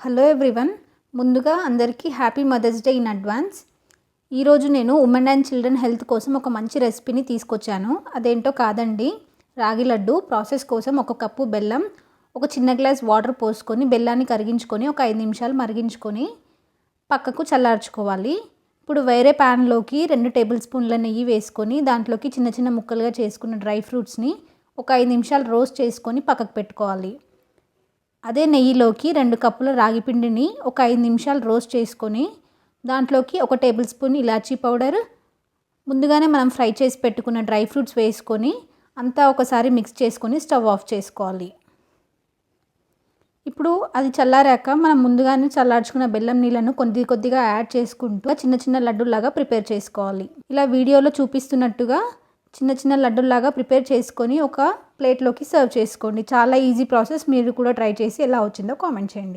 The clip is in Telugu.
హలో ఎవ్రీవన్, ముందుగా అందరికీ happy mother's day in advance. ఈరోజు నేను ఉమెన్ అండ్ చిల్డ్రన్ హెల్త్ కోసం ఒక మంచి రెసిపీని తీసుకొచ్చాను. అదేంటో కాదండి, రాగి లడ్డు. ప్రాసెస్ కోసం ఒక కప్పు బెల్లం, ఒక చిన్న గ్లాస్ వాటర్ పోసుకొని బెల్లాన్ని కరిగించుకొని ఒక 5 నిమిషాలు మరిగించుకొని పక్కకు చల్లార్చుకోవాలి. ఇప్పుడు వేరే ప్యాన్లోకి 2 టేబుల్ స్పూన్ల నెయ్యి వేసుకొని దాంట్లోకి చిన్న చిన్న ముక్కలుగా చేసుకున్న డ్రై ఫ్రూట్స్ని ఒక 5 నిమిషాలు రోస్ట్ చేసుకొని పక్కకు పెట్టుకోవాలి. అదే నెయ్యిలోకి 2 కప్పుల రాగి పిండిని ఒక 5 నిమిషాలు రోస్ట్ చేసుకొని దాంట్లోకి ఒక టేబుల్ స్పూన్ ఇలాచీ పౌడర్, ముందుగానే మనం ఫ్రై చేసి పెట్టుకున్న డ్రై ఫ్రూట్స్ వేసుకొని అంతా ఒకసారి మిక్స్ చేసుకొని స్టవ్ ఆఫ్ చేసుకోవాలి. ఇప్పుడు అది చల్లారాక మనం ముందుగానే చల్లార్చుకున్న బెల్లం నీళ్ళను కొద్ది కొద్దిగా యాడ్ చేసుకుంటూ చిన్న చిన్న లడ్డూలాగా ప్రిపేర్ చేసుకోవాలి. ఇలా వీడియోలో చూపిస్తున్నట్టుగా చిన్న చిన్న లడ్డూలాగా ప్రిపేర్ చేసుకొని ఒక ప్లేట్లోకి సర్వ్ చేసుకోండి. చాలా ఈజీ ప్రాసెస్. మీరు కూడా ట్రై చేసి ఎలా వచ్చిందో కామెంట్ చేయండి.